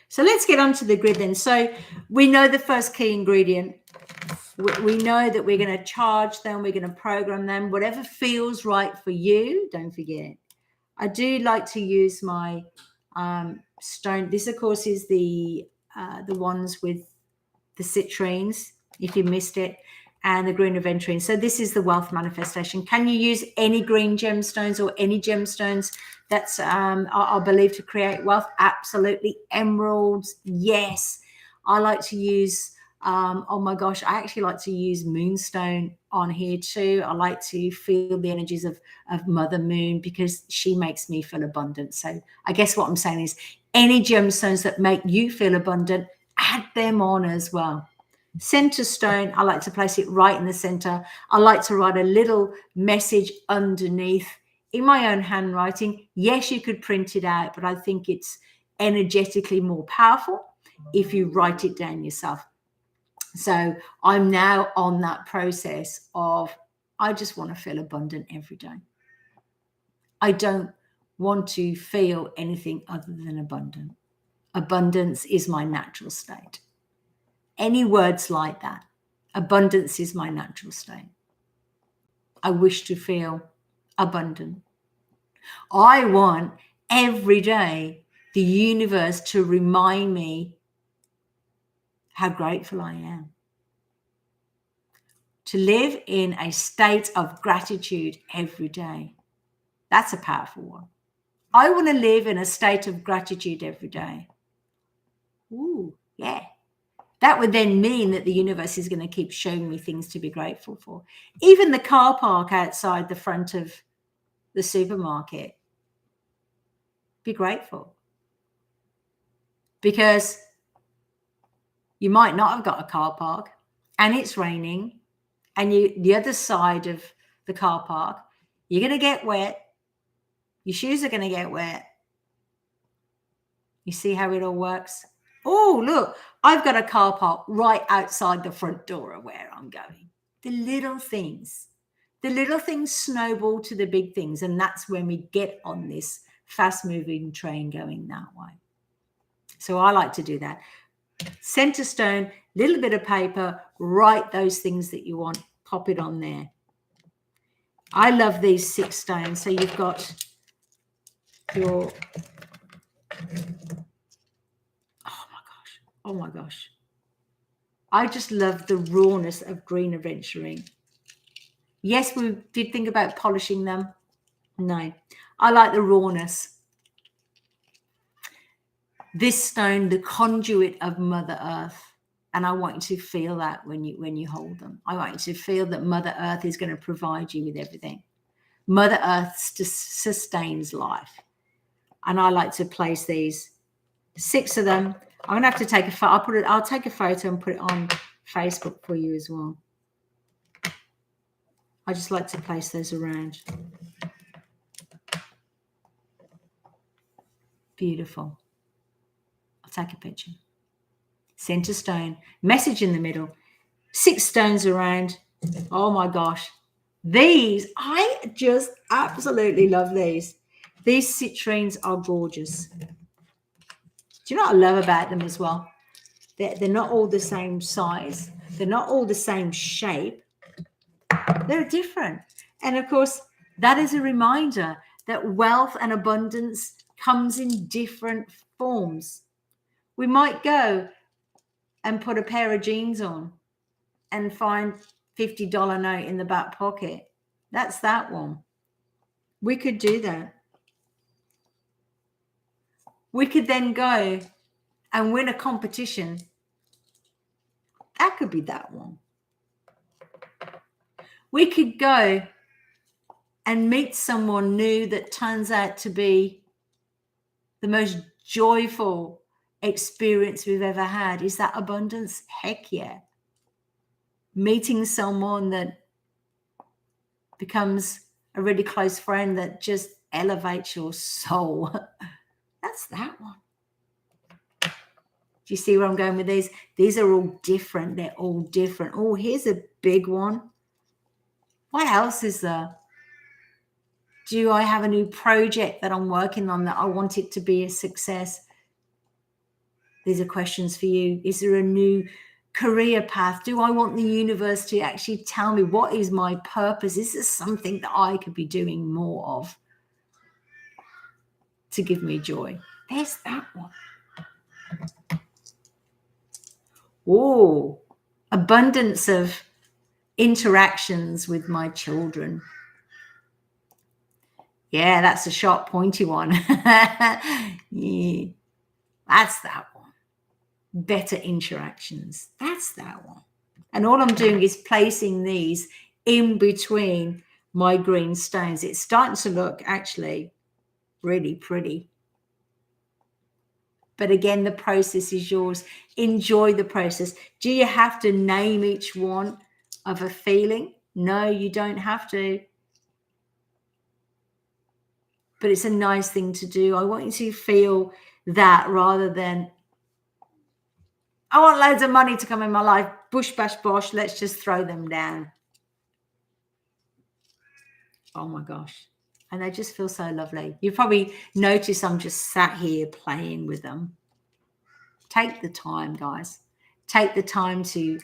So let's get onto the grid then. So we know the first key ingredient. We know that we're going to charge them. We're going to program them. Whatever feels right for you, don't forget. I do like to use my stone. This, of course, is the ones with the citrines, if you missed it, and the green aventurine. So this is the wealth manifestation. Can you use any green gemstones or any gemstones that's are believed to create wealth? Absolutely. Emeralds, yes. I like to use Oh my gosh, I actually like to use Moonstone on here too. I like to feel the energies of Mother Moon because she makes me feel abundant. So I guess what I'm saying is any gemstones that make you feel abundant, add them on as well. Center stone, I like to place it right in the center. I like to write a little message underneath in my own handwriting. Yes, you could print it out, but I think it's energetically more powerful if you write it down yourself. So I'm now on that process of, I just want to feel abundant every day. I don't want to feel anything other than abundant. Abundance is my natural state. Any words like that? Abundance is my natural state. I wish to feel abundant. I want every day the universe to remind me how grateful I am. To live in a state of gratitude every day. That's a powerful one. I want to live in a state of gratitude every day. Ooh, yeah. That would then mean that the universe is going to keep showing me things to be grateful for. Even the car park outside the front of the supermarket. Be grateful. Because you might not have got a car park and it's raining and the other side of the car park, you're going to get wet. Your shoes are going to get wet. You see how it all works? Oh, look, I've got a car park right outside the front door of where I'm going. The little things snowball to the big things. And that's when we get on this fast moving train going that way. So I like to do that. Center stone, little bit of paper, write those things that you want, pop it on there. I love these 6 stones. So you've got your, oh my gosh. I just love the rawness of green aventurine. Yes, we did think about polishing them. No, I like the rawness. This stone, the conduit of Mother Earth. And I want you to feel that when you hold them. I want you to feel that Mother Earth is going to provide you with everything. Mother Earth sustains life. And I like to place these 6 of them. I'm going to have to take a photo. I'll take a photo and put it on Facebook for you as well. I just like to place those around. Beautiful. I'll take a picture. Center stone, message in the middle, 6 stones around. Oh my gosh. These, I just absolutely love these. These citrines are gorgeous. Do you know what I love about them as well? They're not all the same size. They're not all the same shape. They're different. And of course, that is a reminder that wealth and abundance comes in different forms. We might go and put a pair of jeans on and find $50 note in the back pocket. That's that one. We could do that. We could then go and win a competition. That could be that one. We could go and meet someone new that turns out to be the most joyful experience we've ever had. Is that abundance? Heck yeah. Meeting someone that becomes a really close friend that just elevates your soul. That's that one. Do you see where I'm going with these? These are all different. They're all different. Oh, here's a big one. What else is there? Do I have a new project that I'm working on that I want it to be a success? These are questions for you. Is there a new career path? Do I want the universe to actually tell me what is my purpose? Is this something that I could be doing more of to give me joy? There's that one. Oh, abundance of interactions with my children. Yeah, that's a sharp, pointy one. Yeah, that's that one. better interactions. That's that one. And all I'm doing is placing these in between my green stones. It's starting to look actually really pretty. But again, the process is yours. Enjoy the process. Do you have to name each one of a feeling? No, you don't have to. But it's a nice thing to do. I want you to feel that rather than, I want loads of money to come in my life. Bush, bash, bosh. Let's just throw them down. Oh my gosh. And they just feel so lovely. You probably notice I'm just sat here playing with them. Take the time, guys. Take the time to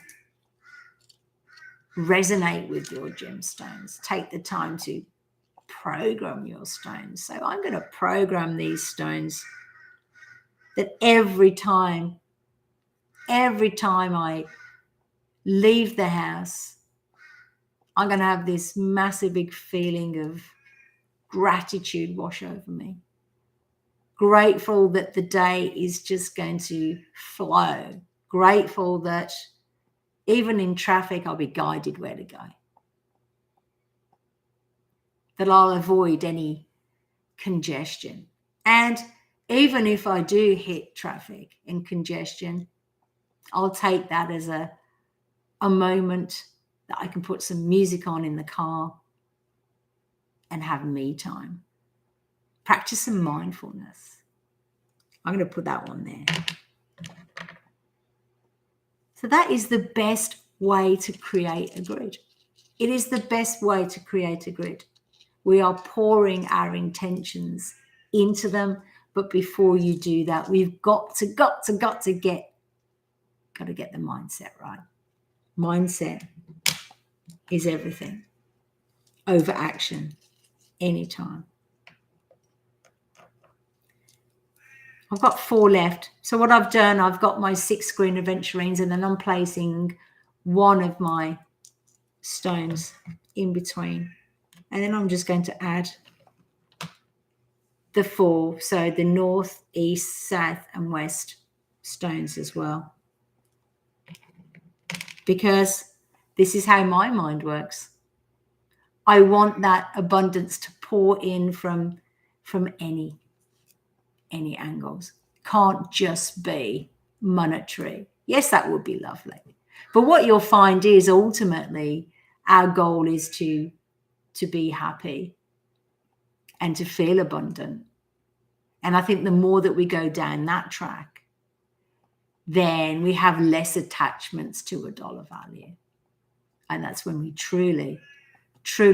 resonate with your gemstones. Take the time to program your stones. So I'm going to program these stones that every time I leave the house, I'm going to have this massive big feeling of gratitude wash over me. Grateful that the day is just going to flow. Grateful that even in traffic, I'll be guided where to go. That I'll avoid any congestion. And even if I do hit traffic and congestion, I'll take that as a moment that I can put some music on in the car and have me time. Practice some mindfulness. I'm going to put that one there. So that is the best way to create a grid. It is the best way to create a grid. We are pouring our intentions into them. But before you do that, we've got to get the mindset right. Mindset is everything. Over action, anytime. I've got 4 left. So what I've done, I've got my 6 green aventurines, and then I'm placing one of my stones in between. And then I'm just going to add the 4. So the north, east, south, and west stones as well. Because this is how my mind works. I want that abundance to pour in from any angles. Can't just be monetary. Yes, that would be lovely. But what you'll find is ultimately our goal is to be happy and to feel abundant. And I think the more that we go down that track, then we have less attachments to a dollar value. And that's when we truly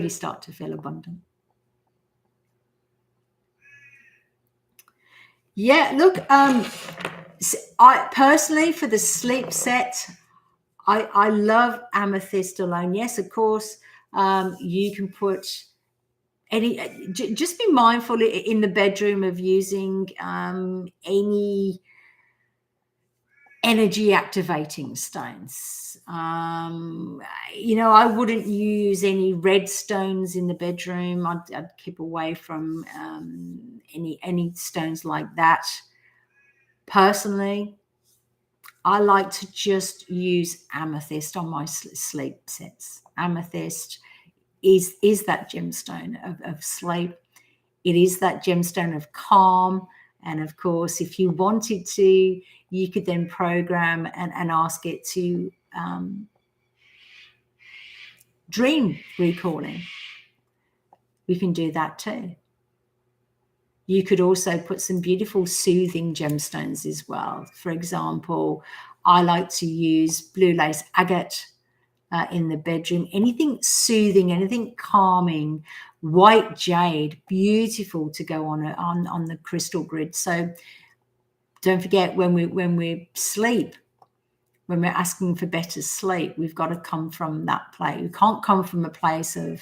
start to feel abundant. Yeah, look, I personally, for the sleep set, I love amethyst alone. Yes, of course, you can put any, just be mindful in the bedroom of using any energy activating stones. I wouldn't use any red stones in the bedroom. I'd keep away from any stones like that. Personally, I like to just use amethyst on my sleep sets. Amethyst is that gemstone of sleep. It is that gemstone of calm. And of course, if you wanted to, you could then program and ask it to dream recalling. You can do that too. You could also put some beautiful soothing gemstones as well. For example, I like to use blue lace agate in the bedroom. Anything soothing, anything calming. White jade, beautiful to go on the crystal grid. So don't forget, when we sleep, when we're asking for better sleep, we've got to come from that place. We can't come from a place of,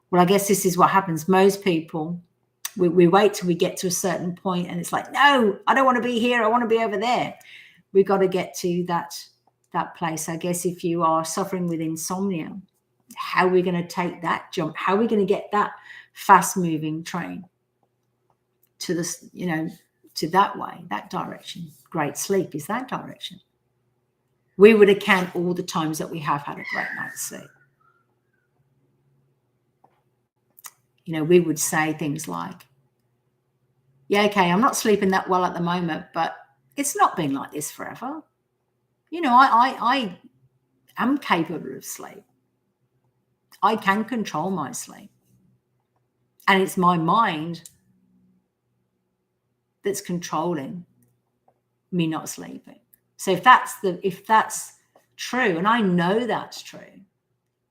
well, I guess this is what happens. Most people, we wait till we get to a certain point and it's like, no, I don't want to be here. I want to be over there. We've got to get to that place. I guess if you are suffering with insomnia, how are we going to take that jump? How are we going to get that fast moving train to this, to that way, that direction. Great sleep is that direction. We would account all the times that we have had a great night's sleep. You know, we would say things like, yeah, okay, I'm not sleeping that well at the moment, but it's not been like this forever. You know, I am capable of sleep. I can control my sleep. And it's my mind that's controlling me not sleeping. So if that's true, and I know that's true,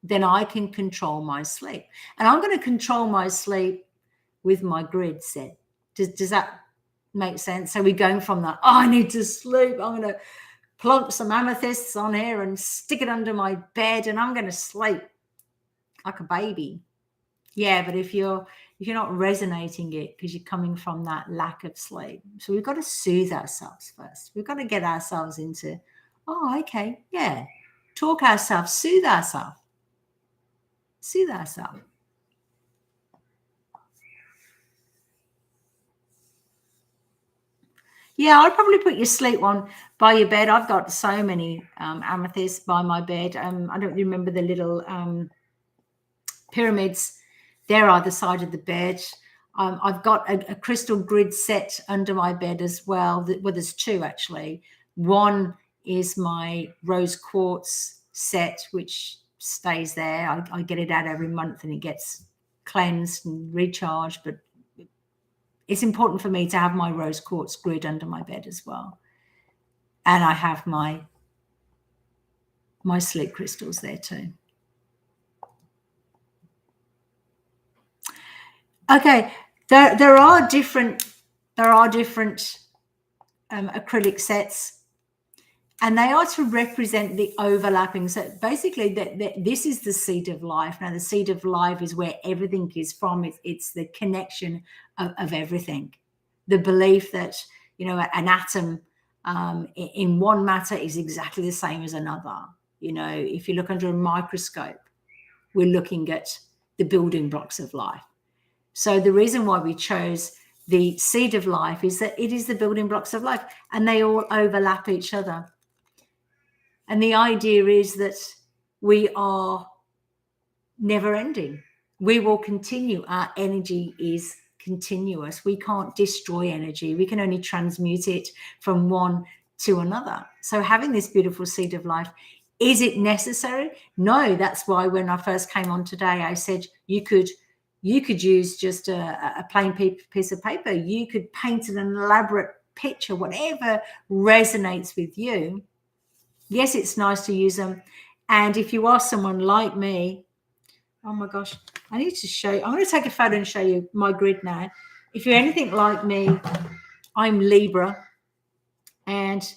then I can control my sleep. And I'm going to control my sleep with my grid set. Does that make sense? So we're going from that, I need to sleep, I'm going to plonk some amethysts on here and stick it under my bed and I'm going to sleep like a baby. Yeah, but if you're not resonating it because you're coming from that lack of sleep. So we've got to soothe ourselves first. We've got to get ourselves into, oh, okay, yeah. Talk ourselves, soothe ourselves. Soothe ourselves. Yeah, I'd probably put your sleep one by your bed. I've got so many amethysts by my bed. I don't remember the little pyramids. They're either side of the bed. I've got a crystal grid set under my bed as well. Well, there's two actually. One is my rose quartz set, which stays there. I get it out every month and it gets cleansed and recharged. But it's important for me to have my rose quartz grid under my bed as well. And I have my sleep crystals there too. Okay, there are different acrylic sets, and they are to represent the overlapping. So basically, that this is the seed of life. Now, the seed of life is where everything is from. It's the connection of everything. The belief that, you know, an atom in one matter is exactly the same as another. You know, if you look under a microscope, we're looking at the building blocks of life. So the reason why we chose the seed of life is that it is the building blocks of life and they all overlap each other. And the idea is that we are never ending. We will continue. Our energy is continuous. We can't destroy energy. We can only transmute it from one to another. So having this beautiful seed of life, is it necessary? No, that's why when I first came on today, I said you could use just a plain piece of paper. You could paint an elaborate picture, whatever resonates with you. Yes, it's nice to use them. And if you are someone like me, oh my gosh, I need to show you. I'm going to take a photo and show you my grid now. If you're anything like me, I'm Libra. And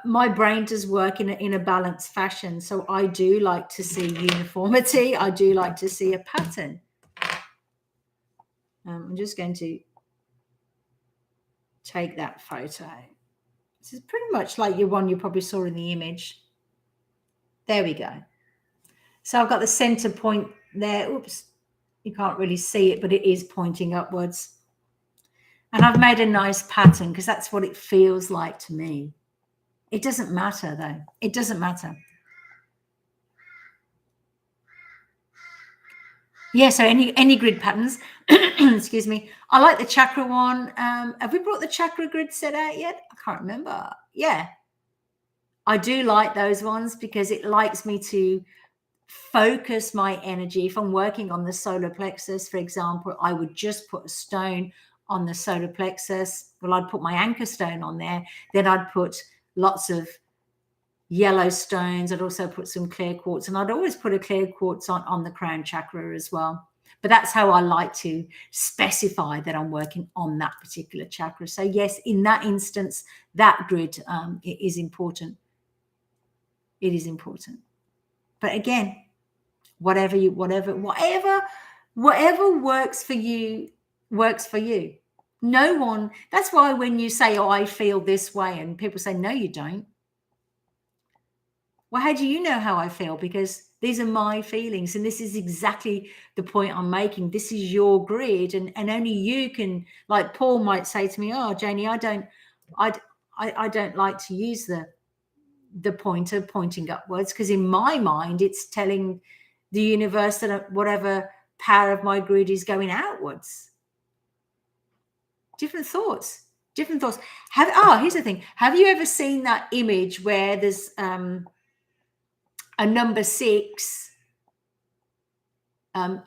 my brain does work in a balanced fashion. So I do like to see uniformity. I do like to see a pattern. I'm just going to take that photo. This is pretty much like your one you probably saw in the image. There we go. So I've got the center point there. Oops, you can't really see it, but it is pointing upwards. And I've made a nice pattern because that's what it feels like to me. It doesn't matter though. It doesn't matter. Yeah, so any grid patterns, excuse me. I like the chakra one. Have we brought the chakra grid set out yet? I can't remember. Yeah. I do like those ones because it likes me to focus my energy. If I'm working on the solar plexus, for example, I would just put a stone on the solar plexus. Well, I'd put my anchor stone on there. Then I'd put lots of yellow stones. I'd also put some clear quartz, and I'd always put a clear quartz on the crown chakra as well. But that's how I like to specify that I'm working on that particular chakra. So yes, in that instance, that grid is important. It is important. But again, whatever works for you works for you. No one. That's why when you say, "Oh, I feel this way," and people say, "No, you don't." Well, how do you know how I feel? Because these are my feelings, and this is exactly the point I'm making. This is your grid, and only you can. Like Paul might say to me, "Oh, Janie, I don't like to use the pointer pointing upwards, because in my mind it's telling the universe that whatever power of my grid is going outwards." Different thoughts. Here's the thing. Have you ever seen that image where there's a number 6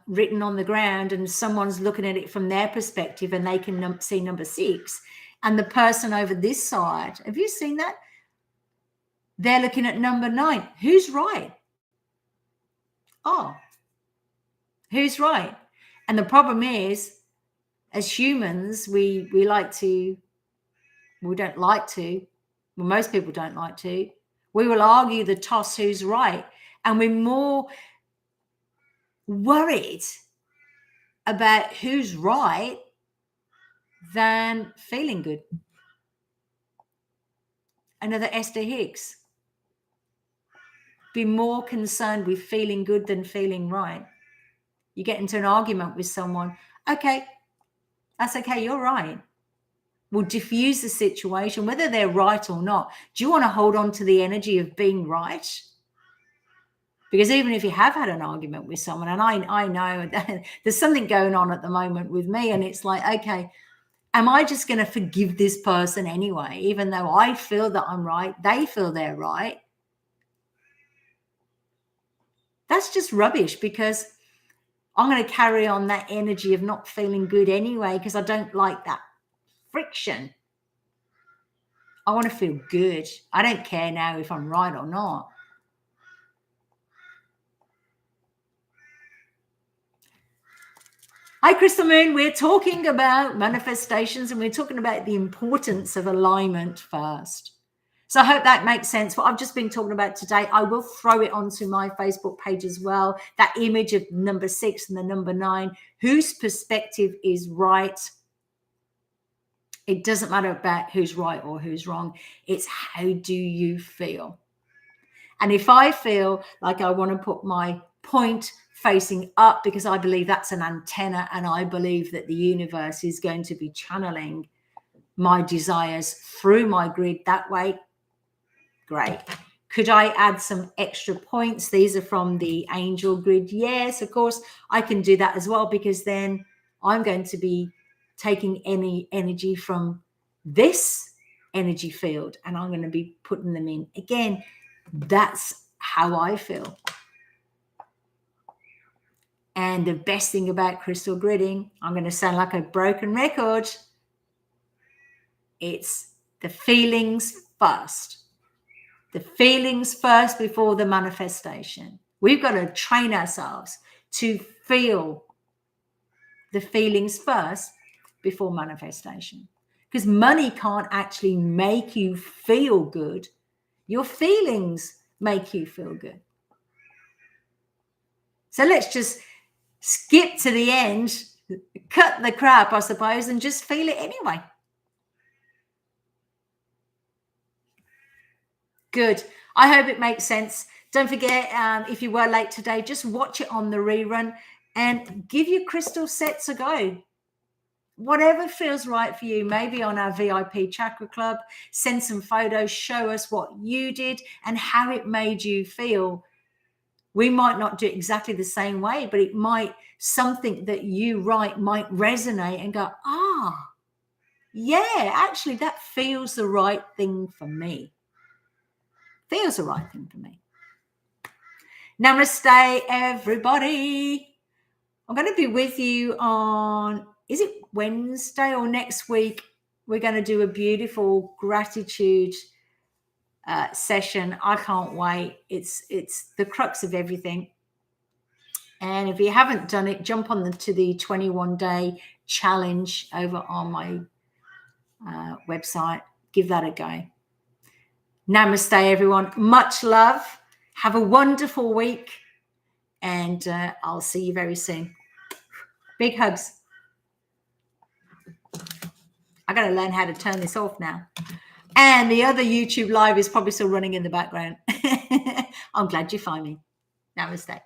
written on the ground, and someone's looking at it from their perspective, and they can see number 6, and the person over this side, have you seen that? They're looking at number 9. Who's right? Oh, who's right? And the problem is, as humans, we don't like to, well, most people don't like to, we will argue the toss who's right, and we're more worried about who's right than feeling good. Another Esther Hicks. Be more concerned with feeling good than feeling right. You get into an argument with someone, okay, that's okay, you're right. We'll diffuse the situation, whether they're right or not. Do you want to hold on to the energy of being right? Because even if you have had an argument with someone, and I know there's something going on at the moment with me, and it's like, okay, am I just going to forgive this person anyway, even though I feel that I'm right, they feel they're right? That's just rubbish, because I'm going to carry on that energy of not feeling good anyway, because I don't like that friction. I want to feel good. I don't care now if I'm right or not. Hi, Crystal Moon. We're talking about manifestations, and we're talking about the importance of alignment first. So I hope that makes sense. What I've just been talking about today, I will throw it onto my Facebook page as well. That image of number 6 and the number 9, whose perspective is right. It doesn't matter about who's right or who's wrong. It's how do you feel? And if I feel like I want to put my point facing up, because I believe that's an antenna, and I believe that the universe is going to be channeling my desires through my grid that way, great. Could I add some extra points? These are from the angel grid. Yes, of course, I can do that as well, because then I'm going to be taking any energy from this energy field, and I'm going to be putting them in. Again, that's how I feel. And the best thing about crystal gridding, I'm going to sound like a broken record, it's the feelings first. The feelings first before the manifestation. We've got to train ourselves to feel the feelings first before manifestation. Because money can't actually make you feel good. Your feelings make you feel good. So let's just skip to the end, cut the crap, I suppose, and just feel it anyway. Good. I hope it makes sense. Don't forget, if you were late today, just watch it on the rerun and give your crystal sets a go. Whatever feels right for you, maybe on our VIP Chakra Club, send some photos, show us what you did and how it made you feel. We might not do it exactly the same way, but it might, something that you write might resonate and go, yeah, actually that feels the right thing for me. Feels the right thing for me. Namaste, everybody. I'm going to be with you on, is it Wednesday or next week? We're going to do a beautiful gratitude session. I can't wait. It's the crux of everything. And if you haven't done it, jump on to the 21-day challenge over on my website. Give that a go. Namaste, everyone. Much love. Have a wonderful week. And I'll see you very soon. Big hugs. I got to learn how to turn this off now. And the other YouTube live is probably still running in the background. I'm glad you find me. Namaste.